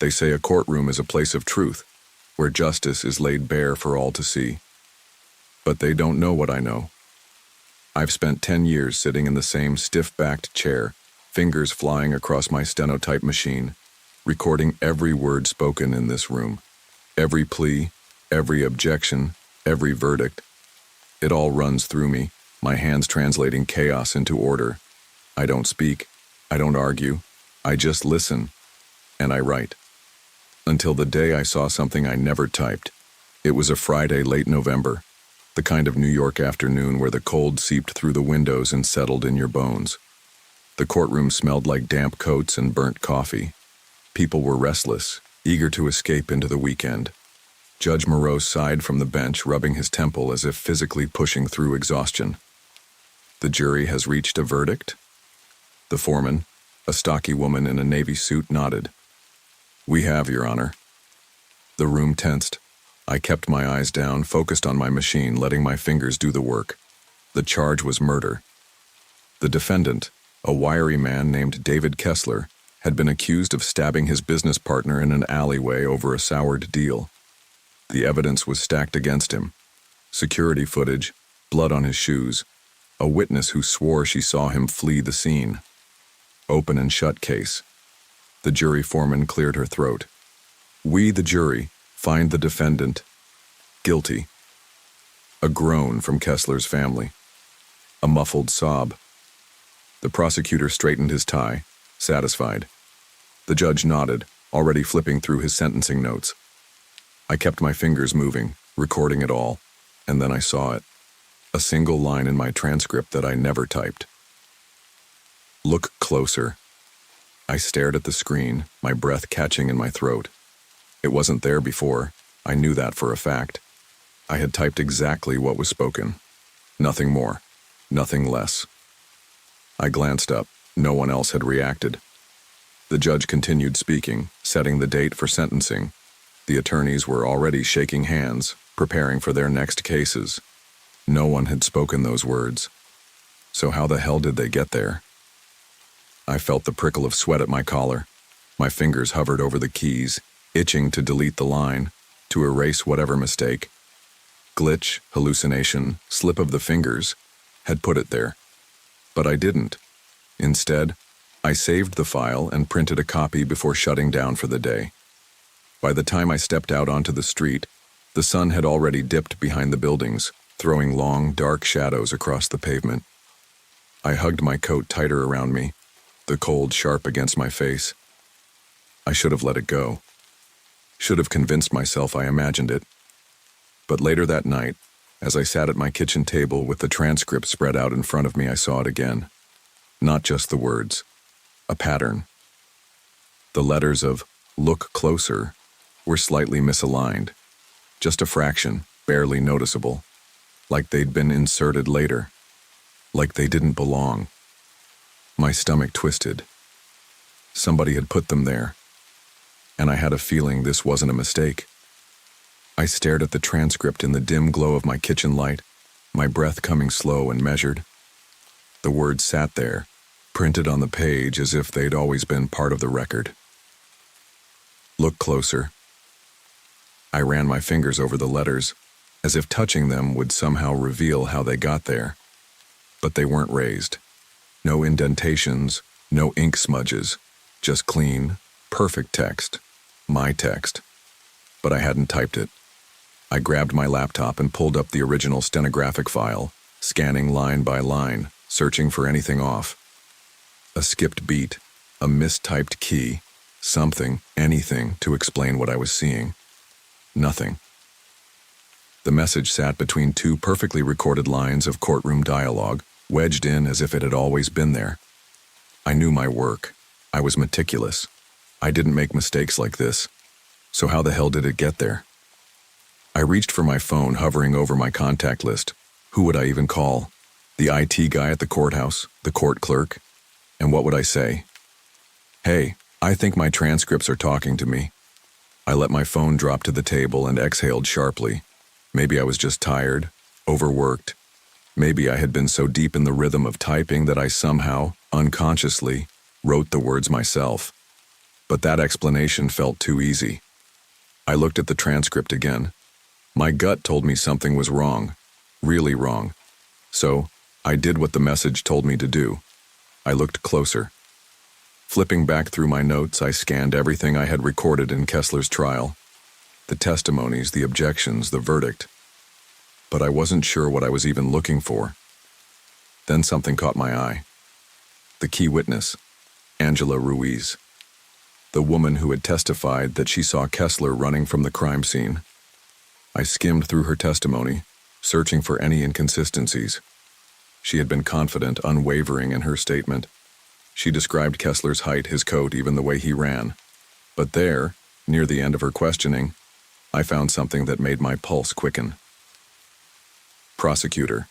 They say a courtroom is a place of truth, where justice is laid bare for all to see. But they don't know what I know. I've spent 10 years sitting in the same stiff-backed chair, fingers flying across my stenotype machine, recording every word spoken in this room, every plea, every objection, every verdict. It all runs through me, my hands translating chaos into order. I don't speak, I don't argue, I just listen, and I write. Until the day I saw something I never typed. It was a Friday late November, the kind of New York afternoon where the cold seeped through the windows and settled in your bones. The courtroom smelled like damp coats and burnt coffee. People were restless, eager to escape into the weekend. Judge Moreau sighed from the bench, rubbing his temple as if physically pushing through exhaustion. The jury has reached a verdict? The foreman, a stocky woman in a navy suit, nodded. We have, Your Honor. The room tensed. I kept my eyes down, focused on my machine, letting my fingers do the work. The charge was murder. The defendant, a wiry man named David Kessler, had been accused of stabbing his business partner in an alleyway over a soured deal. The evidence was stacked against him. Security footage, blood on his shoes, a witness who swore she saw him flee the scene. Open and shut case. The jury foreman cleared her throat. We, the jury, find the defendant guilty. A groan from Kessler's family. A muffled sob. The prosecutor straightened his tie, satisfied. The judge nodded, already flipping through his sentencing notes. I kept my fingers moving, recording it all, and then I saw it. A single line in my transcript that I never typed. Look closer. I stared at the screen, my breath catching in my throat. It wasn't there before. I knew that for a fact. I had typed exactly what was spoken. Nothing more. Nothing less. I glanced up. No one else had reacted. The judge continued speaking, setting the date for sentencing. The attorneys were already shaking hands, preparing for their next cases. No one had spoken those words. So how the hell did they get there? I felt the prickle of sweat at my collar. My fingers hovered over the keys, itching to delete the line, to erase whatever mistake. Glitch, hallucination, slip of the fingers had put it there. But I didn't. Instead, I saved the file and printed a copy before shutting down for the day. By the time I stepped out onto the street, the sun had already dipped behind the buildings, throwing long, dark shadows across the pavement. I hugged my coat tighter around me, the cold sharp against my face. I should have let it go. Should have convinced myself I imagined it. But later that night, as I sat at my kitchen table with the transcript spread out in front of me, I saw it again. Not just the words. A pattern. The letters of "look closer" were slightly misaligned. Just a fraction, barely noticeable. Like they'd been inserted later. Like they didn't belong. My stomach twisted. Somebody had put them there. And I had a feeling this wasn't a mistake. I stared at the transcript in the dim glow of my kitchen light, my breath coming slow and measured. The words sat there, printed on the page as if they'd always been part of the record. Look closer. I ran my fingers over the letters, as if touching them would somehow reveal how they got there. But they weren't raised. No indentations, no ink smudges, just clean, perfect text. My text. But I hadn't typed it. I grabbed my laptop and pulled up the original stenographic file, scanning line by line, searching for anything off. A skipped beat, a mistyped key, something, anything to explain what I was seeing. Nothing. The message sat between two perfectly recorded lines of courtroom dialogue, wedged in as if it had always been there. I knew my work. I was meticulous. I didn't make mistakes like this. So how the hell did it get there? I reached for my phone, hovering over my contact list. Who would I even call? The IT guy at the courthouse? The court clerk? And what would I say? Hey, I think my transcripts are talking to me. I let my phone drop to the table and exhaled sharply. Maybe I was just tired, overworked. Maybe I had been so deep in the rhythm of typing that I somehow, unconsciously, wrote the words myself. But that explanation felt too easy. I looked at the transcript again. My gut told me something was wrong, really wrong. So, I did what the message told me to do. I looked closer. Flipping back through my notes, I scanned everything I had recorded in Kessler's trial. The testimonies, the objections, the verdict. But I wasn't sure what I was even looking for. Then something caught my eye. The key witness, Angela Ruiz. The woman who had testified that she saw Kessler running from the crime scene. I skimmed through her testimony, searching for any inconsistencies. She had been confident, unwavering in her statement. She described Kessler's height, his coat, even the way he ran. But there, near the end of her questioning, I found something that made my pulse quicken. Prosecutor.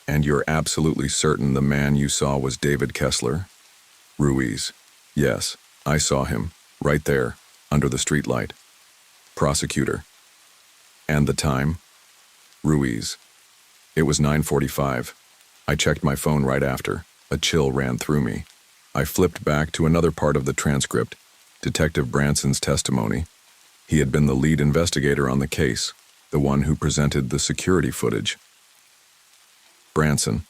And you're absolutely certain the man you saw was David Kessler? Ruiz. Yes, I saw him, right there, under the streetlight. Prosecutor. And the time? Ruiz. It was 9:45. I checked my phone right after. A chill ran through me. I flipped back to another part of the transcript, Detective Branson's testimony. He had been the lead investigator on the case, the one who presented the security footage. Branson.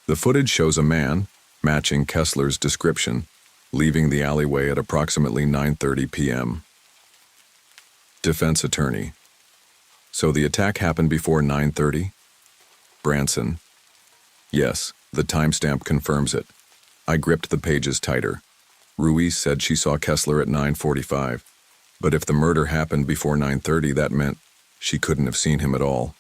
The footage shows a man, matching Kessler's description, leaving the alleyway at approximately 9:30 p.m. Defense attorney. So the attack happened before 9:30? Branson. Yes, the timestamp confirms it. I gripped the pages tighter. Ruiz said she saw Kessler at 9:45, but if the murder happened before 9:30, that meant she couldn't have seen him at all.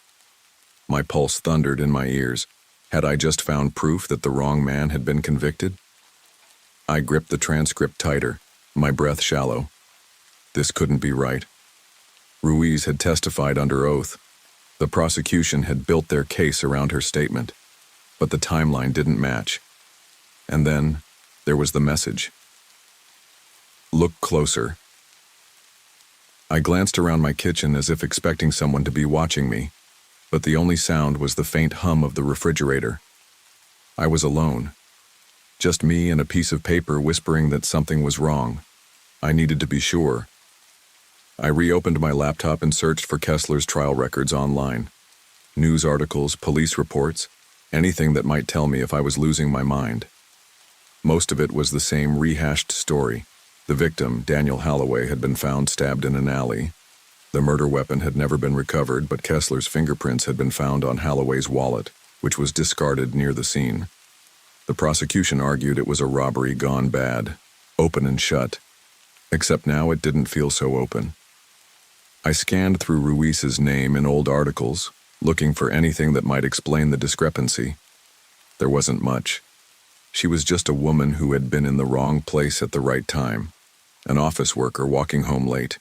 My pulse thundered in my ears. Had I just found proof that the wrong man had been convicted? I gripped the transcript tighter, my breath shallow. This couldn't be right. Ruiz had testified under oath. The prosecution had built their case around her statement, but the timeline didn't match. And then, there was the message. Look closer. I glanced around my kitchen as if expecting someone to be watching me, but the only sound was the faint hum of the refrigerator. I was alone. Just me and a piece of paper whispering that something was wrong. I needed to be sure. I reopened my laptop and searched for Kessler's trial records online. News articles, police reports, anything that might tell me if I was losing my mind. Most of it was the same rehashed story. The victim, Daniel Holloway, had been found stabbed in an alley. The murder weapon had never been recovered, but Kessler's fingerprints had been found on Holloway's wallet, which was discarded near the scene. The prosecution argued it was a robbery gone bad, open and shut. Except now it didn't feel so open. I scanned through Ruiz's name in old articles, looking for anything that might explain the discrepancy. There wasn't much. She was just a woman who had been in the wrong place at the right time, an office worker walking home late,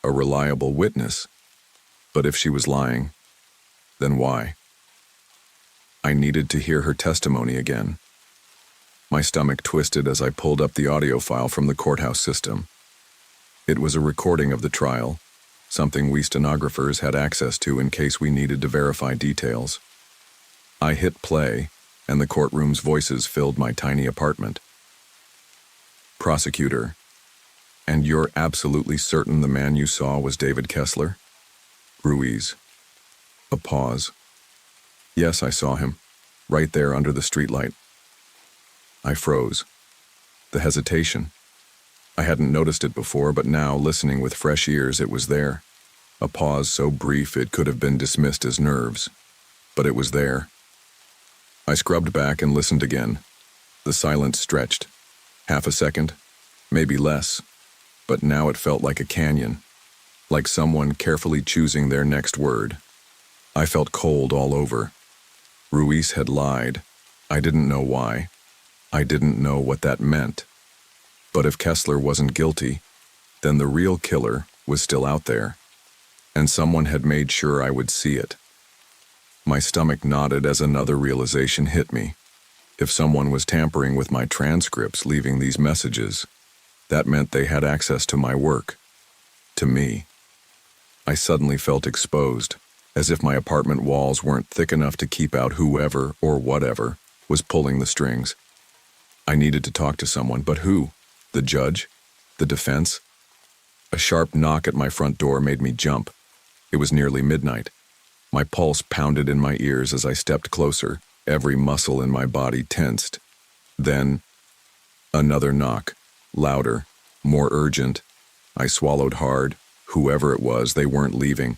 a reliable witness. But if she was lying, then why? I needed to hear her testimony again. My stomach twisted as I pulled up the audio file from the courthouse system. It was a recording of the trial, something we stenographers had access to in case we needed to verify details. I hit play, and the courtroom's voices filled my tiny apartment. Prosecutor. And you're absolutely certain the man you saw was David Kessler? Ruiz. A pause. Yes, I saw him, right there under the streetlight. I froze. The hesitation. I hadn't noticed it before, but now, listening with fresh ears, it was there. A pause so brief it could have been dismissed as nerves. But it was there. I scrubbed back and listened again. The silence stretched. Half a second, maybe less. But now it felt like a canyon, like someone carefully choosing their next word. I felt cold all over. Ruiz had lied. I didn't know why. I didn't know what that meant. But if Kessler wasn't guilty, then the real killer was still out there, and someone had made sure I would see it. My stomach knotted as another realization hit me. If someone was tampering with my transcripts, leaving these messages, that meant they had access to my work, to me. I suddenly felt exposed, as if my apartment walls weren't thick enough to keep out whoever or whatever was pulling the strings. I needed to talk to someone, but who? The judge? The defense? A sharp knock at my front door made me jump. It was nearly midnight. My pulse pounded in my ears as I stepped closer, every muscle in my body tensed. Then, another knock, louder, more urgent. I swallowed hard. Whoever it was, they weren't leaving.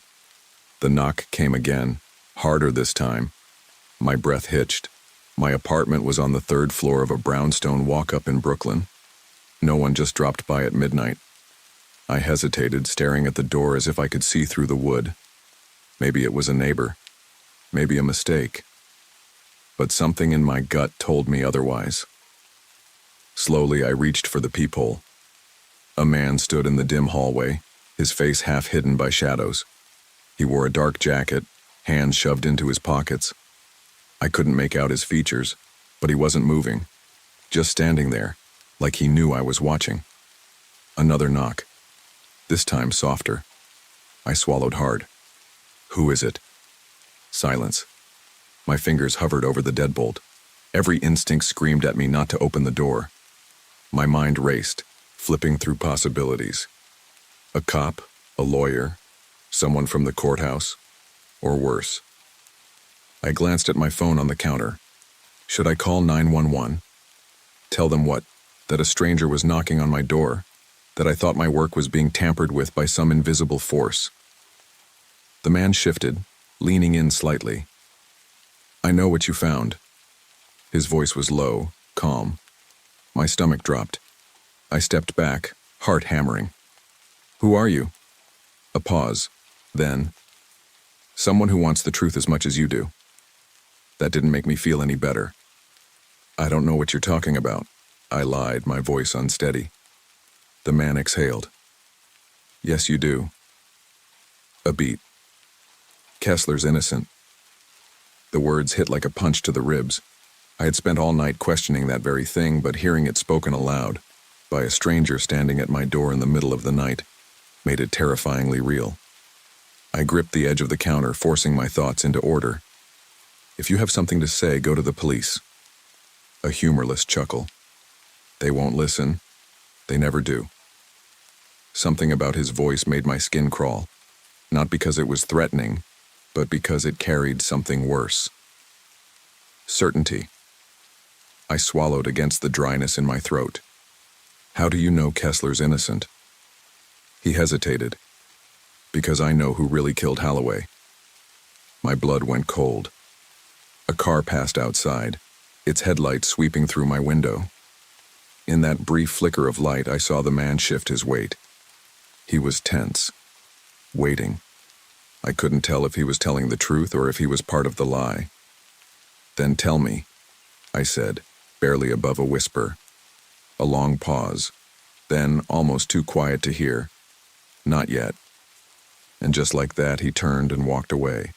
The knock came again, harder this time. My breath hitched. My apartment was on the 3rd floor of a brownstone walk-up in Brooklyn. No one just dropped by at midnight. I hesitated, staring at the door as if I could see through the wood. Maybe it was a neighbor. Maybe a mistake. But something in my gut told me otherwise. Slowly, I reached for the peephole. A man stood in the dim hallway, his face half hidden by shadows. He wore a dark jacket, hands shoved into his pockets. I couldn't make out his features, but he wasn't moving, just standing there, like he knew I was watching. Another knock, this time softer. I swallowed hard. Who is it? Silence. My fingers hovered over the deadbolt. Every instinct screamed at me not to open the door. My mind raced, flipping through possibilities. A cop, a lawyer, someone from the courthouse, or worse. I glanced at my phone on the counter. Should I call 911? Tell them what? That a stranger was knocking on my door, that I thought my work was being tampered with by some invisible force. The man shifted, leaning in slightly. I know what you found. His voice was low, calm. My stomach dropped. I stepped back, heart hammering. Who are you? A pause. Then, someone who wants the truth as much as you do. That didn't make me feel any better. I don't know what you're talking about. I lied, my voice unsteady. The man exhaled. Yes, you do. A beat. Kessler's innocent. The words hit like a punch to the ribs. I had spent all night questioning that very thing, but hearing it spoken aloud, by a stranger standing at my door in the middle of the night, made it terrifyingly real. I gripped the edge of the counter, forcing my thoughts into order. If you have something to say, go to the police. A humorless chuckle. They won't listen. They never do. Something about his voice made my skin crawl, not because it was threatening, but because it carried something worse. Certainty. I swallowed against the dryness in my throat. How do you know Kessler's innocent? He hesitated. Because I know who really killed Holloway. My blood went cold. A car passed outside, its headlights sweeping through my window. In that brief flicker of light, I saw the man shift his weight. He was tense, waiting. I couldn't tell if he was telling the truth or if he was part of the lie. Then tell me, I said, barely above a whisper. A long pause, then almost too quiet to hear. Not yet. And just like that, he turned and walked away.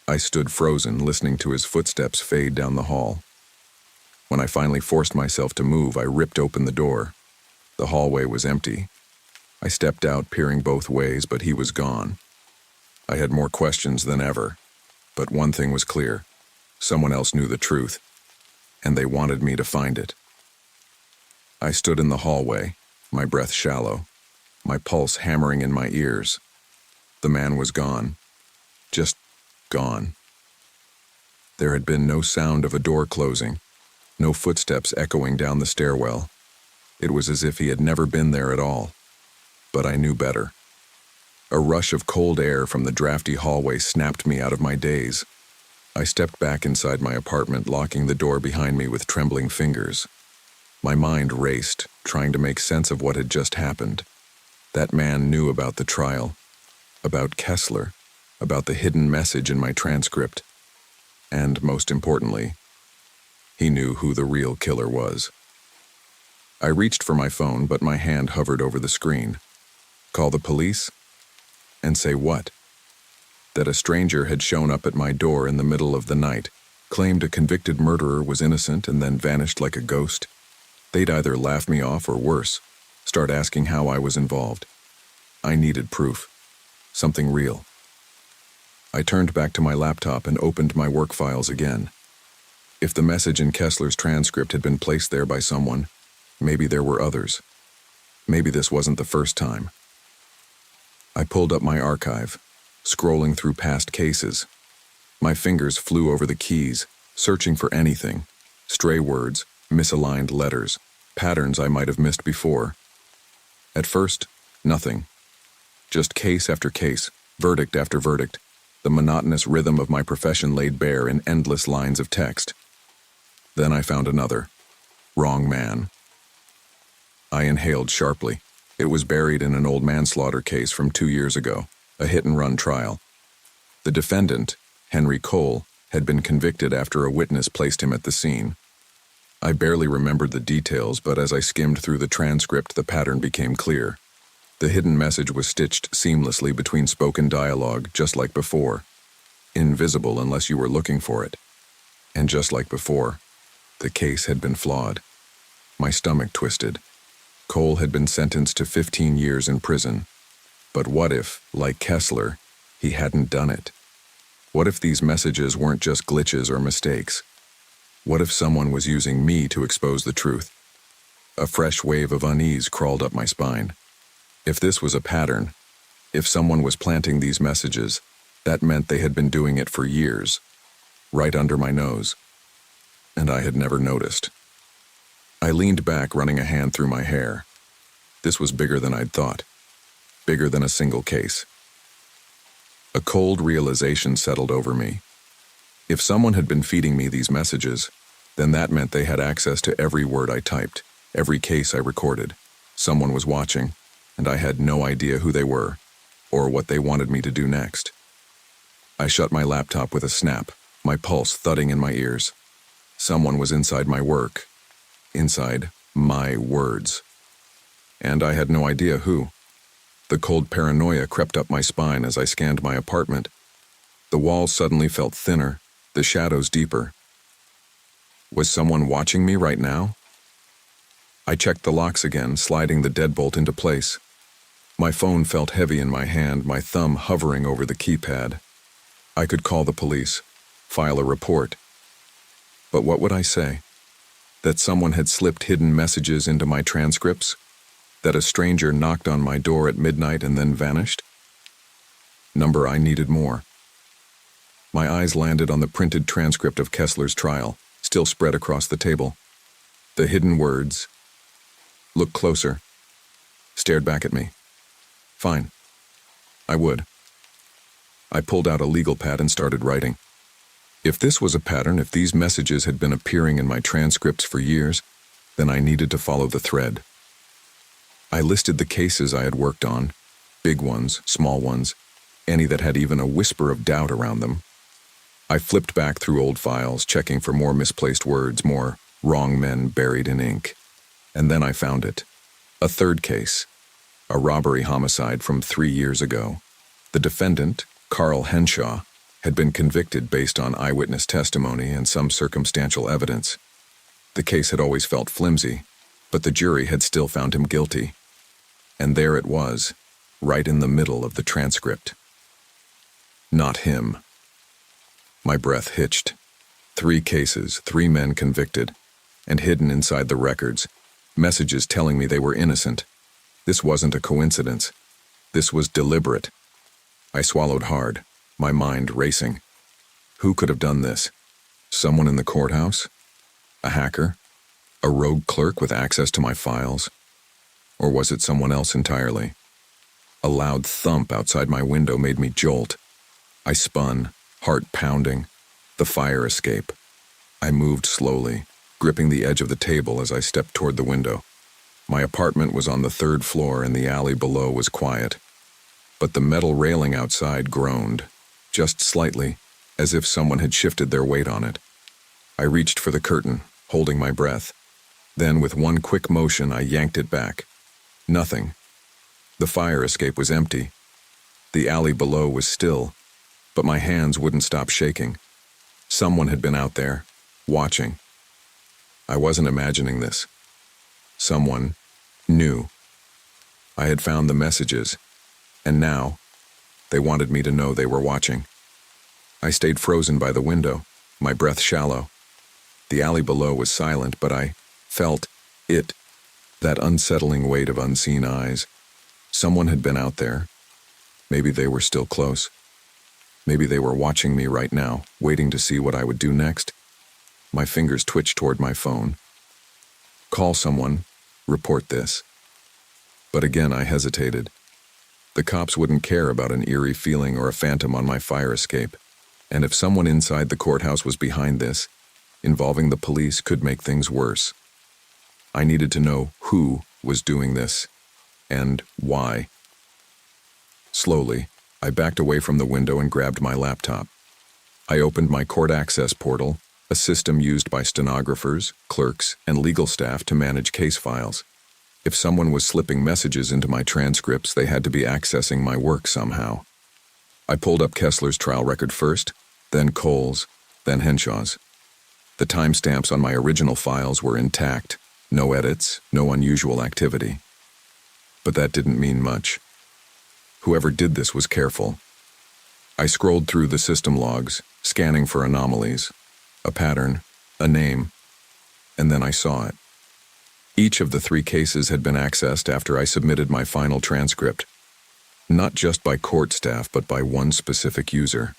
I stood frozen, listening to his footsteps fade down the hall. When I finally forced myself to move, I ripped open the door. The hallway was empty. I stepped out, peering both ways, but he was gone. I had more questions than ever, but one thing was clear. Someone else knew the truth, and they wanted me to find it. I stood in the hallway, my breath shallow, my pulse hammering in my ears. The man was gone. Just gone. There had been no sound of a door closing, no footsteps echoing down the stairwell. It was as if he had never been there at all. But I knew better. A rush of cold air from the drafty hallway snapped me out of my daze. I stepped back inside my apartment, locking the door behind me with trembling fingers. My mind raced, trying to make sense of what had just happened. That man knew about the trial, about Kessler, about the hidden message in my transcript, and most importantly, he knew who the real killer was. I reached for my phone, but my hand hovered over the screen. Call the police? And say what? That a stranger had shown up at my door in the middle of the night, claimed a convicted murderer was innocent, and then vanished like a ghost? They'd either laugh me off or worse, start asking how I was involved. I needed proof. Something real. I turned back to my laptop and opened my work files again. If the message in Kessler's transcript had been placed there by someone, Maybe there were others. Maybe this wasn't the first time. I pulled up my archive, scrolling through past cases. My fingers flew over the keys, searching for anything. Stray words, misaligned letters, patterns I might have missed before. At first, nothing. Just case after case, verdict after verdict, the monotonous rhythm of my profession laid bare in endless lines of text. Then I found another. Wrong man. I inhaled sharply. It was buried in an old manslaughter case from 2 years ago, a hit-and-run trial. The defendant, Henry Cole, had been convicted after a witness placed him at the scene. I barely remembered the details, but as I skimmed through the transcript, the pattern became clear. The hidden message was stitched seamlessly between spoken dialogue, just like before. Invisible unless you were looking for it. And just like before, the case had been flawed. My stomach twisted. Cole had been sentenced to 15 years in prison. But what if, like Kessler, he hadn't done it? What if these messages weren't just glitches or mistakes? What if someone was using me to expose the truth? A fresh wave of unease crawled up my spine. If this was a pattern, if someone was planting these messages, that meant they had been doing it for years, right under my nose. And I had never noticed. I leaned back, running a hand through my hair. This was bigger than I'd thought. Bigger than a single case. A cold realization settled over me. If someone had been feeding me these messages, then that meant they had access to every word I typed, every case I recorded. Someone was watching, and I had no idea who they were, or what they wanted me to do next. I shut my laptop with a snap, my pulse thudding in my ears. Someone was inside my work, inside my words. And I had no idea who. The cold paranoia crept up my spine as I scanned my apartment. The walls suddenly felt thinner, the shadows deeper. Was someone watching me right now? I checked the locks again, sliding the deadbolt into place. My phone felt heavy in my hand, my thumb hovering over the keypad. I could call the police, file a report. But what would I say? That someone had slipped hidden messages into my transcripts? That a stranger knocked on my door at midnight and then vanished? Number I needed more. My eyes landed on the printed transcript of Kessler's trial, still spread across the table. The hidden words. Look closer. Stared back at me. Fine. I would. I pulled out a legal pad and started writing. If this was a pattern, if these messages had been appearing in my transcripts for years, then I needed to follow the thread. I listed the cases I had worked on, big ones, small ones, any that had even a whisper of doubt around them. I flipped back through old files, checking for more misplaced words, more wrong men buried in ink. And then I found it. A third case. A robbery homicide from 3 years ago. The defendant, Carl Henshaw, had been convicted based on eyewitness testimony and some circumstantial evidence. The case had always felt flimsy, but the jury had still found him guilty. And there it was, right in the middle of the transcript. Not him. My breath hitched. 3 cases, 3 men convicted, and hidden inside the records, messages telling me they were innocent. This wasn't a coincidence. This was deliberate. I swallowed hard, my mind racing. Who could have done this? Someone in the courthouse? A hacker? A rogue clerk with access to my files? Or was it someone else entirely? A loud thump outside my window made me jolt. I spun, heart pounding. The fire escape. I moved slowly, gripping the edge of the table as I stepped toward the window. My apartment was on the 3rd floor and the alley below was quiet. But the metal railing outside groaned, just slightly, as if someone had shifted their weight on it. I reached for the curtain, holding my breath. Then, with one quick motion, I yanked it back. Nothing. The fire escape was empty. The alley below was still, but my hands wouldn't stop shaking. Someone had been out there, watching. I wasn't imagining this. Someone knew. I had found the messages, and now they wanted me to know they were watching. I stayed frozen by the window, my breath shallow. The alley below was silent, but I felt it That unsettling weight of unseen eyes. Someone had been out there. Maybe they were still close. Maybe they were watching me right now, waiting to see what I would do next. My fingers twitched toward my phone. Call someone. Report this. But again, I hesitated. The cops wouldn't care about an eerie feeling or a phantom on my fire escape. And if someone inside the courthouse was behind this, involving the police could make things worse. I needed to know who was doing this, and why. Slowly, I backed away from the window and grabbed my laptop. I opened my court access portal, a system used by stenographers, clerks, and legal staff to manage case files. If someone was slipping messages into my transcripts, they had to be accessing my work somehow. I pulled up Kessler's trial record first, then Cole's, then Henshaw's. The timestamps on my original files were intact, no edits, no unusual activity. But that didn't mean much. Whoever did this was careful. I scrolled through the system logs, scanning for anomalies, a pattern, a name, and then I saw it. Each of the 3 cases had been accessed after I submitted my final transcript, not just by court staff, but by one specific user,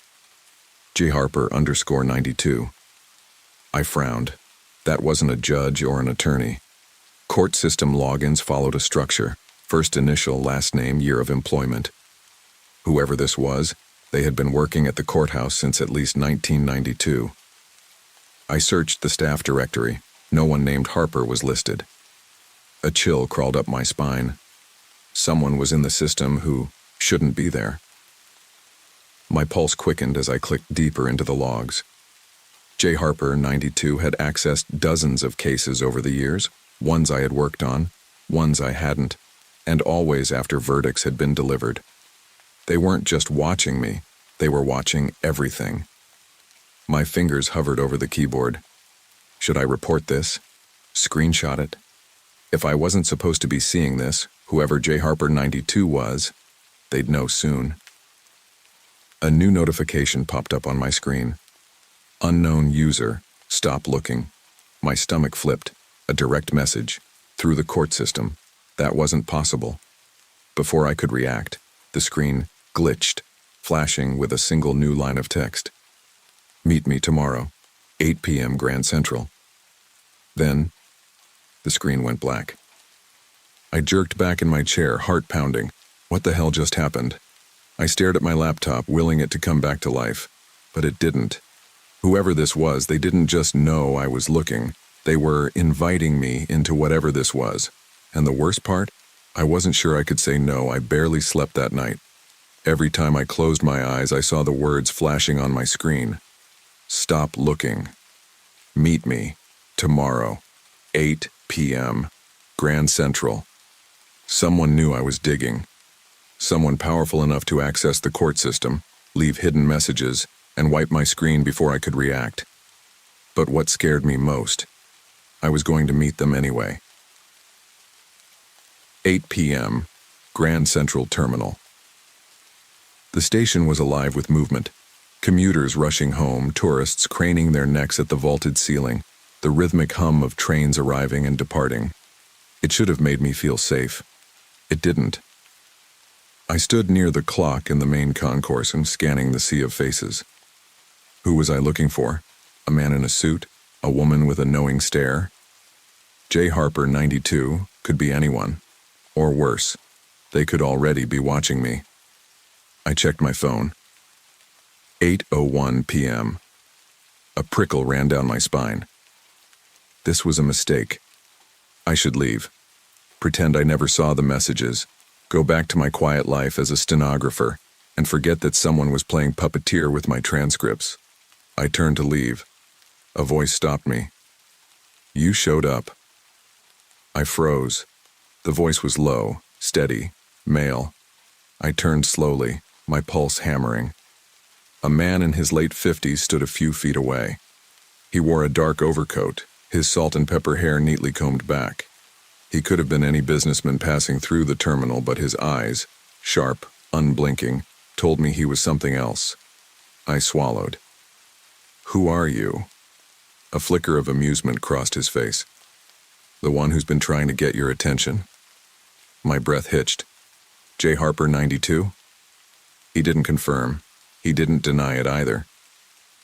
J_Harper_92. I frowned. That wasn't a judge or an attorney. Court system logins followed a structure: first initial, last name, year of employment. Whoever this was, they had been working at the courthouse since at least 1992. I searched the staff directory. No one named Harper was listed. A chill crawled up my spine. Someone was in the system who shouldn't be there. My pulse quickened as I clicked deeper into the logs. J_Harper_92 had accessed dozens of cases over the years, ones I had worked on, ones I hadn't, and always after verdicts had been delivered. They weren't just watching me, they were watching everything. My fingers hovered over the keyboard. Should I report this? Screenshot it? If I wasn't supposed to be seeing this, whoever J_Harper_92 was, they'd know soon. A new notification popped up on my screen. Unknown user, stop looking. My stomach flipped. A direct message. Through the court system. That wasn't possible. Before I could react, the screen glitched, flashing with a single new line of text. Meet me tomorrow, 8 p.m. Grand Central. Then, the screen went black. I jerked back in my chair, heart pounding. What the hell just happened? I stared at my laptop, willing it to come back to life, but it didn't. Whoever this was, they didn't just know I was looking. They were inviting me into whatever this was. And the worst part? I wasn't sure I could say no. I barely slept that night. Every time I closed my eyes, I saw the words flashing on my screen. Stop looking. Meet me. Tomorrow. 8 p.m. Grand Central. Someone knew I was digging. Someone powerful enough to access the court system, leave hidden messages, and wipe my screen before I could react. But what scared me most? I was going to meet them anyway. 8 p.m. Grand Central Terminal. The station was alive with movement. Commuters rushing home, tourists craning their necks at the vaulted ceiling, the rhythmic hum of trains arriving and departing. It should have made me feel safe. It didn't. I stood near the clock in the main concourse and scanning the sea of faces. Who was I looking for? A man in a suit? A woman with a knowing stare? J_Harper_92 could be anyone. Or worse, they could already be watching me. I checked my phone. 8:01 p.m. A prickle ran down my spine. This was a mistake. I should leave. Pretend I never saw the messages. Go back to my quiet life as a stenographer and forget that someone was playing puppeteer with my transcripts. I turned to leave. A voice stopped me. You showed up. I froze. The voice was low, steady, male. I turned slowly, my pulse hammering. A man in his late 50s stood a few feet away. He wore a dark overcoat, his salt and pepper hair neatly combed back. He could have been any businessman passing through the terminal, but his eyes, sharp, unblinking, told me he was something else. I swallowed. Who are you? A flicker of amusement crossed his face. The one who's been trying to get your attention. My breath hitched. J. Harper, 92? He didn't confirm. He didn't deny it either.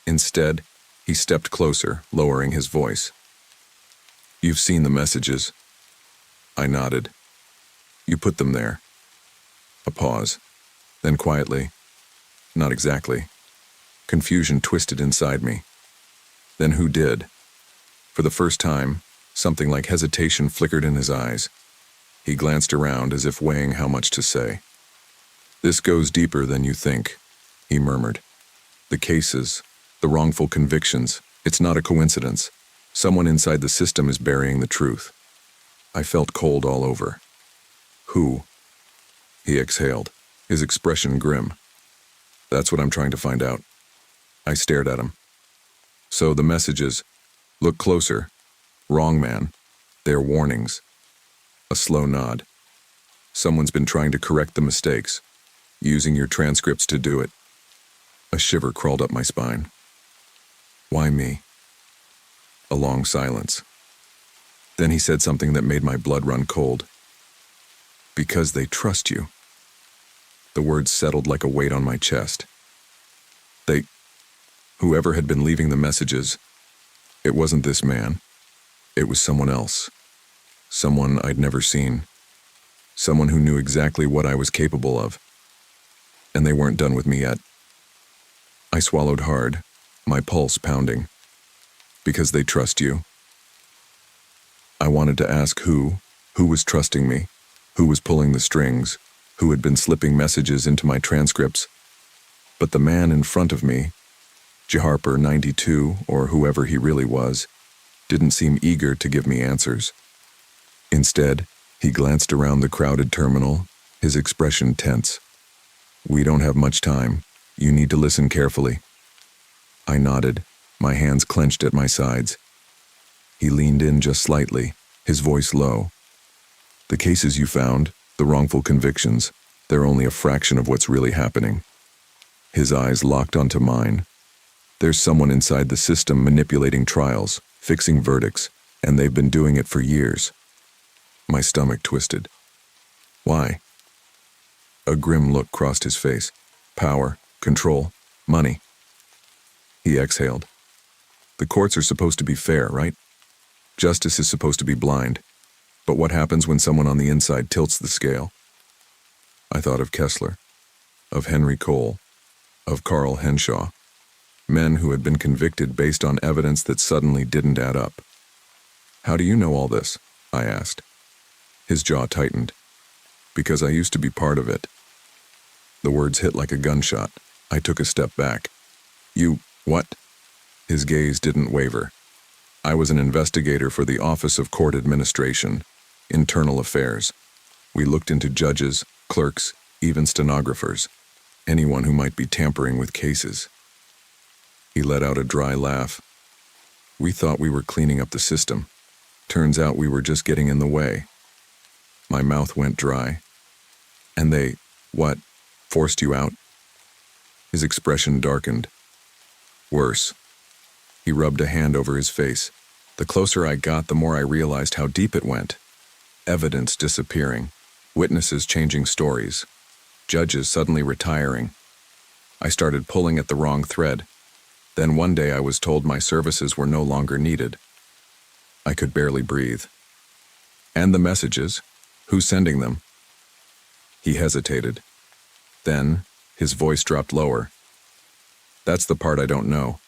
Instead, he stepped closer, lowering his voice. You've seen the messages. I nodded. You put them there. A pause. Then quietly. Not exactly. Confusion twisted inside me. Then who did? For the first time, something like hesitation flickered in his eyes. He glanced around as if weighing how much to say. This goes deeper than you think, he murmured. The cases, the wrongful convictions, it's not a coincidence. Someone inside the system is burying the truth. I felt cold all over. Who? He exhaled, his expression grim. That's what I'm trying to find out. I stared at him. So the messages, look closer. Wrong man. They're warnings. A slow nod. Someone's been trying to correct the mistakes, using your transcripts to do it. A shiver crawled up my spine. Why me? A long silence. Then he said something that made my blood run cold. Because they trust you. The words settled like a weight on my chest. Whoever had been leaving the messages, it wasn't this man. It was someone else. Someone I'd never seen. Someone who knew exactly what I was capable of. And they weren't done with me yet. I swallowed hard, my pulse pounding. Because they trust you. I wanted to ask who was trusting me, who was pulling the strings, who had been slipping messages into my transcripts. But the man in front of me, J. Harper, 92, or whoever he really was, didn't seem eager to give me answers. Instead, he glanced around the crowded terminal, his expression tense. We don't have much time. You need to listen carefully. I nodded, my hands clenched at my sides. He leaned in just slightly, his voice low. The cases you found, the wrongful convictions, they're only a fraction of what's really happening. His eyes locked onto mine. There's someone inside the system manipulating trials, fixing verdicts, and they've been doing it for years. My stomach twisted. Why? A grim look crossed his face. Power, control, money. He exhaled. The courts are supposed to be fair, right? Justice is supposed to be blind. But what happens when someone on the inside tilts the scale? I thought of Kessler, of Henry Cole, of Carl Henshaw. Men who had been convicted based on evidence that suddenly didn't add up. How do you know all this? I asked. His jaw tightened. Because I used to be part of it. The words hit like a gunshot. I took a step back. You, what? His gaze didn't waver. I was an investigator for the Office of Court Administration, Internal Affairs. We looked into judges, clerks, even stenographers, anyone who might be tampering with cases. He let out a dry laugh. We thought we were cleaning up the system. Turns out we were just getting in the way. My mouth went dry. And they, what, forced you out? His expression darkened. Worse. He rubbed a hand over his face. The closer I got, the more I realized how deep it went. Evidence disappearing. Witnesses changing stories. Judges suddenly retiring. I started pulling at the wrong thread. Then one day I was told my services were no longer needed. I could barely breathe. And the messages? Who's sending them? He hesitated. Then, his voice dropped lower. That's the part I don't know.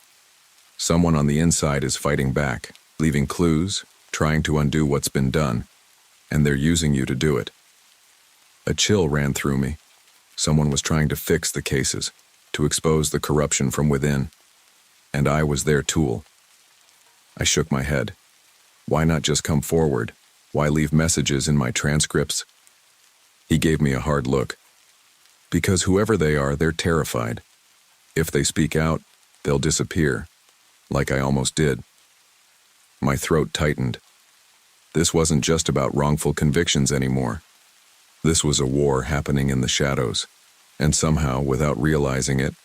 Someone on the inside is fighting back, leaving clues, trying to undo what's been done, and they're using you to do it. A chill ran through me. Someone was trying to fix the cases, to expose the corruption from within. And I was their tool. I shook my head. Why not just come forward? Why leave messages in my transcripts? He gave me a hard look. Because whoever they are, they're terrified. If they speak out, they'll disappear, like I almost did. My throat tightened. This wasn't just about wrongful convictions anymore. This was a war happening in the shadows, and somehow, without realizing it,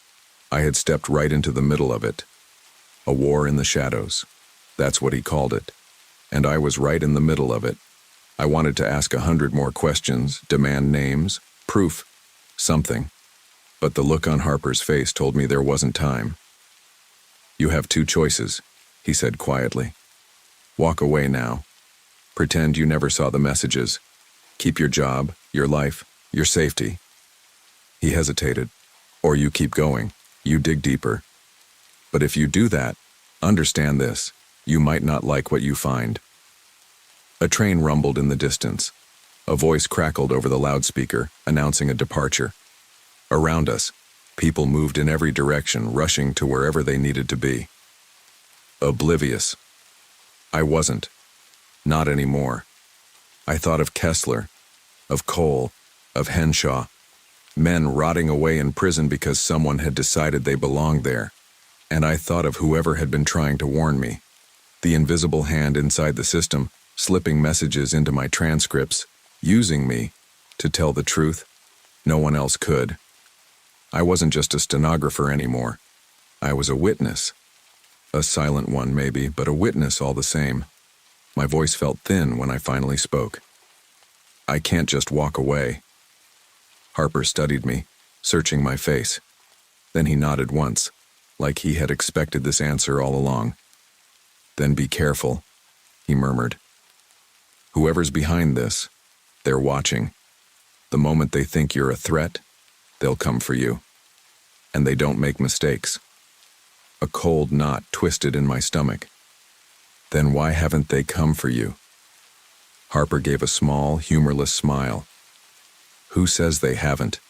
I had stepped right into the middle of it. A war in the shadows. That's what he called it. and I was right in the middle of it. I wanted to ask 100 more questions, demand names, proof, something. But the look on Harper's face told me there wasn't time. "You have two choices," he said quietly. "Walk away now. Pretend you never saw the messages. Keep your job, your life, your safety." He hesitated. "Or you keep going. You dig deeper. But if you do that, understand this, you might not like what you find." A train rumbled in the distance. A voice crackled over the loudspeaker, announcing a departure. Around us, people moved in every direction, rushing to wherever they needed to be. Oblivious. I wasn't. Not anymore. I thought of Kessler, of Cole, of Henshaw, men rotting away in prison because someone had decided they belonged there. And I thought of whoever had been trying to warn me. The invisible hand inside the system, slipping messages into my transcripts, using me to tell the truth. No one else could. I wasn't just a stenographer anymore. I was a witness. A silent one, maybe, but a witness all the same. My voice felt thin when I finally spoke. "I can't just walk away." Harper studied me, searching my face. Then he nodded once, like he had expected this answer all along. "Then be careful," he murmured. "Whoever's behind this, they're watching. The moment they think you're a threat, they'll come for you. And they don't make mistakes." A cold knot twisted in my stomach. "Then why haven't they come for you?" Harper gave a small, humorless smile. "Who says they haven't?"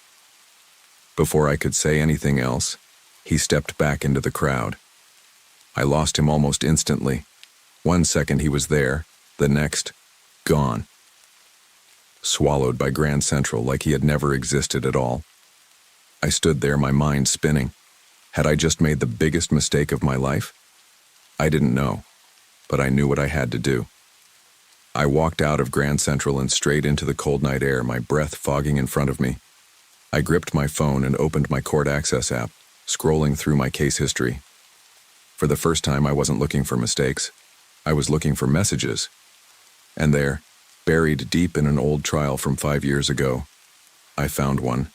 Before I could say anything else, he stepped back into the crowd. I lost him almost instantly. 1 second he was there, the next, gone. Swallowed by Grand Central like he had never existed at all. I stood there, my mind spinning. Had I just made the biggest mistake of my life? I didn't know, but I knew what I had to do. I walked out of Grand Central and straight into the cold night air, my breath fogging in front of me. I gripped my phone and opened my court access app, scrolling through my case history. For the first time, I wasn't looking for mistakes. I was looking for messages. And there, buried deep in an old trial from 5 years ago, I found one.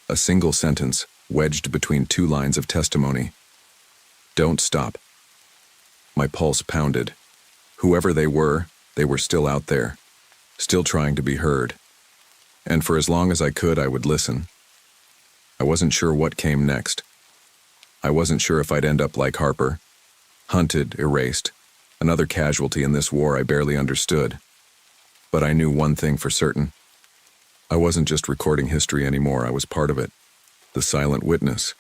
A single sentence, wedged between 2 lines of testimony. "Don't stop." My pulse pounded. Whoever they were still out there, still trying to be heard. And for as long as I could, I would listen. I wasn't sure what came next. I wasn't sure if I'd end up like Harper, hunted, erased, another casualty in this war I barely understood. But I knew one thing for certain. I wasn't just recording history anymore, I was part of it. The silent witness.